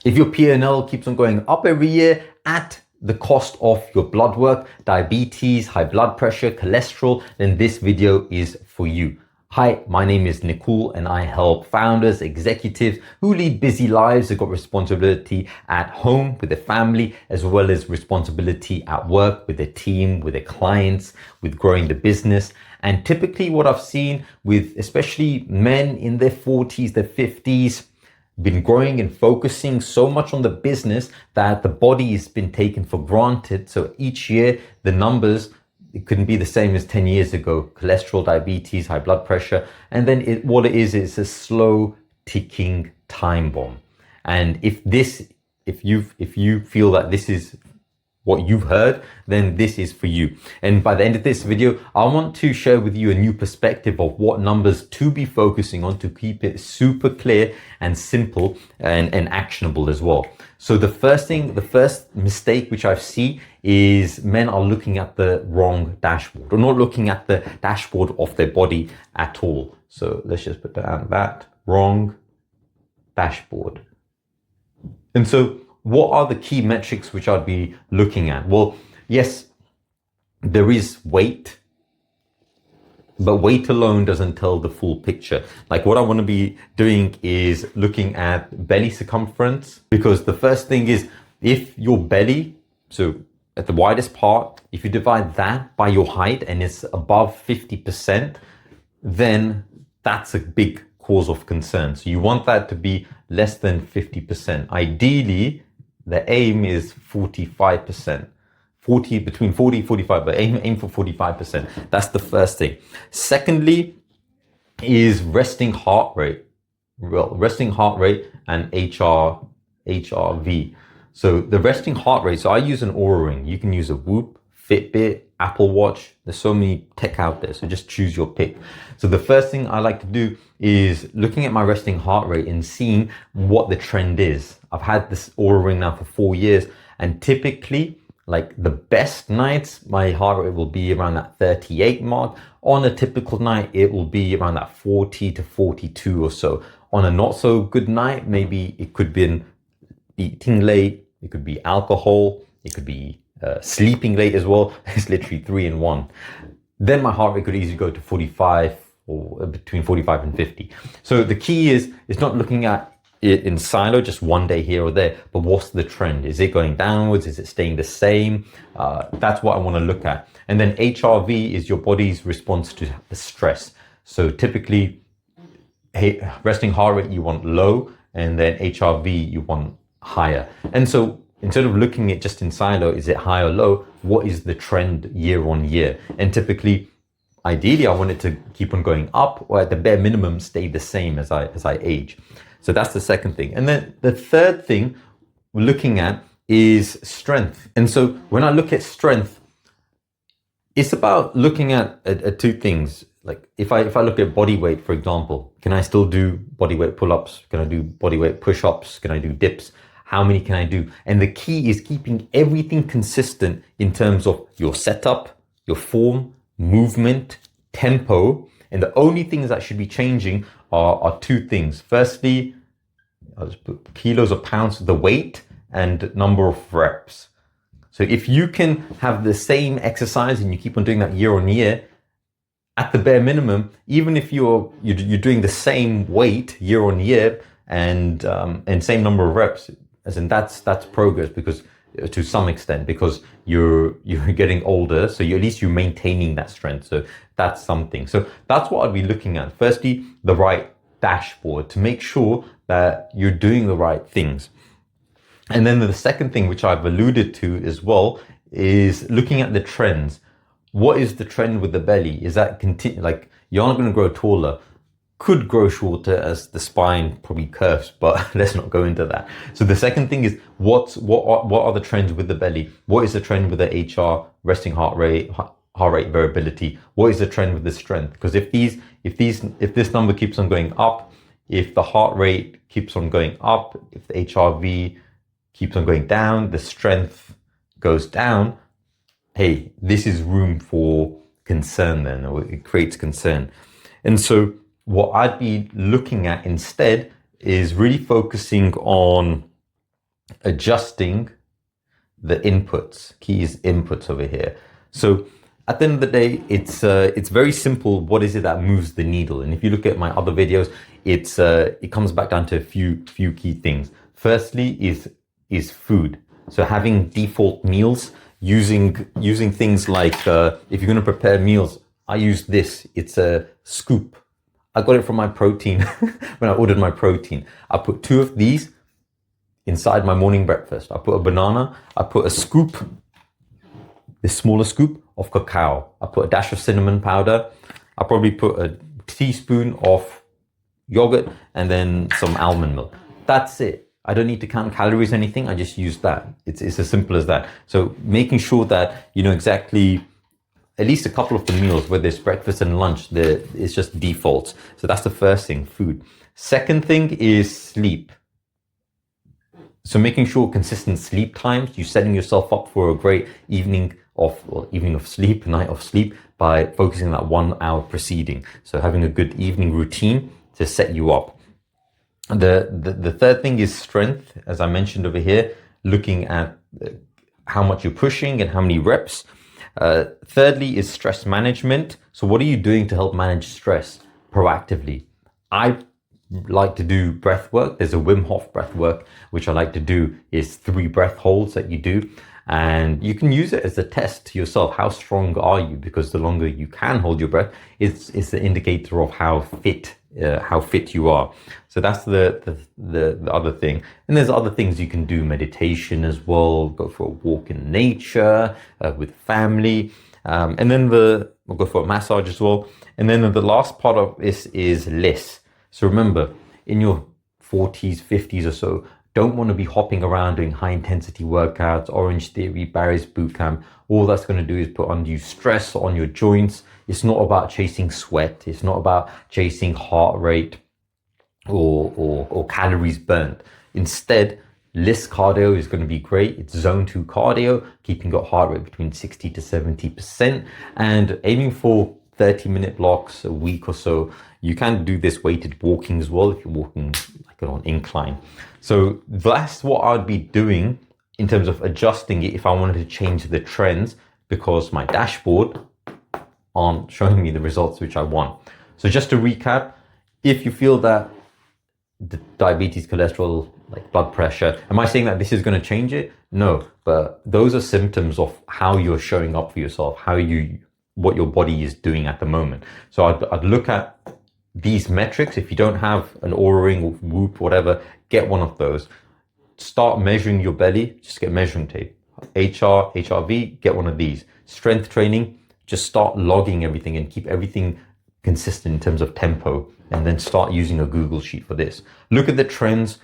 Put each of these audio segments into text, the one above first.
If your P&L keeps on going up every year at the cost of your blood work, diabetes, high blood pressure, cholesterol, then this video is for you. Hi, my name is Nicole and I help founders, executives who lead busy lives, who've got responsibility at home with their family, as well as responsibility at work with their team, with their clients, with growing the business. And typically what I've seen with especially men in their 40s, their 50s, been growing and focusing so much on the business that the body has been taken for granted. So each year, the numbers, it couldn't be the same as 10 years ago. Cholesterol, diabetes, high blood pressure. And then what it is a slow ticking time bomb. And if you feel that this is what you've heard, then this is for you. And by the end of this video, I want to share with you a new perspective of what numbers to be focusing on to keep it super clear and simple and actionable as well. So the first mistake which I see is men are looking at the wrong dashboard or not looking at the dashboard of their body at all. So let's just put down that wrong dashboard. And so what are the key metrics which I'd be looking at? Well, yes, there is weight, but weight alone doesn't tell the full picture. Like what I want to be doing is looking at belly circumference, because the first thing is if your belly, so at the widest part, if you divide that by your height and it's above 50%, then that's a big cause of concern. So you want that to be less than 50%. Ideally, the aim is 45%, between 40 and 45, but aim for 45%. That's the first thing. Secondly is resting heart rate. Well, resting heart rate and HRV. So the resting heart rate, so I use an Oura Ring. You can use a Whoop, Fitbit, Apple Watch. There's so many tech out there, so just choose your pick. So the first thing I like to do is looking at my resting heart rate and seeing what the trend is. I've had this Oura Ring now for 4 years, and typically, like the best nights, my heart rate will be around that 38 mark. On a typical night, it will be around that 40 to 42 or so. On a not so good night, maybe it could be eating late, it could be alcohol, it could be sleeping late as well. It's literally 3 in 1. Then my heart rate could easily go to 45 or between 45 and 50. So the key is it's not looking at it in silo, just one day here or there, but what's the trend? Is it going downwards? Is it staying the same? That's what I want to look at. And then HRV is your body's response to the stress. So typically, resting heart rate you want low, and then HRV you want higher. And so instead of looking at just in silo, is it high or low? What is the trend year on year? And typically, ideally, I want it to keep on going up, or at the bare minimum, stay the same as I age. So that's the second thing. And then the third thing we're looking at is strength. And so when I look at strength, it's about looking at two things. Like if I look at body weight, for example, can I still do body weight pull-ups? Can I do body weight push-ups? Can I do dips? How many can I do? And the key is keeping everything consistent in terms of your setup, your form, movement, tempo. And the only things that should be changing are two things. Firstly, I'll just put kilos or pounds, the weight and number of reps. So if you can have the same exercise and you keep on doing that year on year, at the bare minimum, even if you're doing the same weight year on year and same number of reps, as in that's progress, because to some extent, because you're getting older, so at least you're maintaining that strength. So that's something. So that's what I'd be looking at. Firstly, the right dashboard to make sure that you're doing the right things. And then the second thing, which I've alluded to as well, is looking at the trends. What is the trend with the belly? Is that like you're not going to grow taller? Could grow shorter as the spine probably curves, but let's not go into that. So the second thing is what are the trends with the belly? What is the trend with the HR, resting heart rate variability? What is the trend with the strength? Because if this number keeps on going up, if the heart rate keeps on going up, if the HRV keeps on going down, the strength goes down, hey, this is room for concern then, or it creates concern. And so what I'd be looking at instead is really focusing on adjusting the inputs. Key is inputs over here. So at the end of the day, it's very simple. What is it that moves the needle? And if you look at my other videos, it comes back down to a few key things. Firstly is food. So having default meals, using things like if you're going to prepare meals, I use this. It's a scoop. I got it from my protein when I ordered my protein. I put 2 of these inside my morning breakfast. I put a banana. I put a scoop, this smaller scoop of cacao. I put a dash of cinnamon powder. I probably put a teaspoon of yogurt and then some almond milk. That's it. I don't need to count calories or anything. I just use that. It's as simple as that. So making sure that you know exactly at least a couple of the meals, whether it's breakfast and lunch, it's just defaults. So that's the first thing, food. Second thing is sleep. So making sure consistent sleep times, you're setting yourself up for a great evening of sleep, night of sleep, by focusing on that 1 hour preceding. So having a good evening routine to set you up. The third thing is strength, as I mentioned over here, looking at how much you're pushing and how many reps. Thirdly is stress management. So what are you doing to help manage stress proactively? I like to do breath work. There's a Wim Hof breath work, which I like to do, is 3 breath holds that you do. And you can use it as a test to yourself. How strong are you? Because the longer you can hold your breath, it's the indicator of how fit you are. So that's the other thing. And there's other things you can do, meditation as well, go for a walk in nature with family. And then we'll go for a massage as well. And then the last part of this is less. So remember, in your 40s, 50s or so, don't want to be hopping around doing high intensity workouts, Orange Theory, Barry's Bootcamp. All that's going to do is put undue stress on your joints. It's not about chasing sweat. It's not about chasing heart rate or calories burnt. Instead, less cardio is going to be great. It's zone 2 cardio, keeping your heart rate between 60 to 70% and aiming for 30-minute blocks a week or so. You can do this weighted walking as well if you're walking like on incline. So that's what I'd be doing in terms of adjusting it if I wanted to change the trends, because my dashboard aren't showing me the results which I want. So just to recap, if you feel that the diabetes, cholesterol, like blood pressure, am I saying that this is going to change it? No, but those are symptoms of how you're showing up for yourself, what your body is doing at the moment. So I'd look at these metrics. If you don't have an Oura Ring or Whoop, whatever, get one of those. Start measuring your belly, just get measuring tape. HRV, get one of these. Strength training, just start logging everything and keep everything consistent in terms of tempo, and then start using a Google Sheet for this. Look at the trends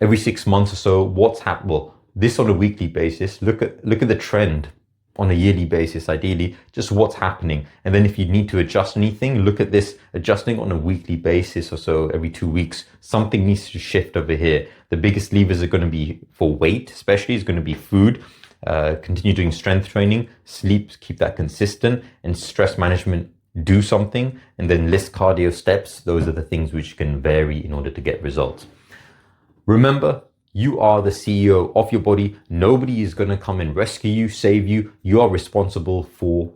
every 6 months or so. What's happened? Well, this on a weekly basis. Look at the trend on a yearly basis, ideally, just what's happening. And then if you need to adjust anything, look at this adjusting on a weekly basis or so, every 2 weeks. Something needs to shift over here. The biggest levers are going to be for weight, especially, is going to be food. Continue doing strength training, sleep, keep that consistent, and stress management, do something. And then list cardio steps. Those are the things which can vary in order to get results. Remember, you are the CEO of your body. Nobody is going to come and rescue you, save you. You are responsible for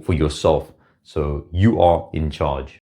yourself. So you are in charge.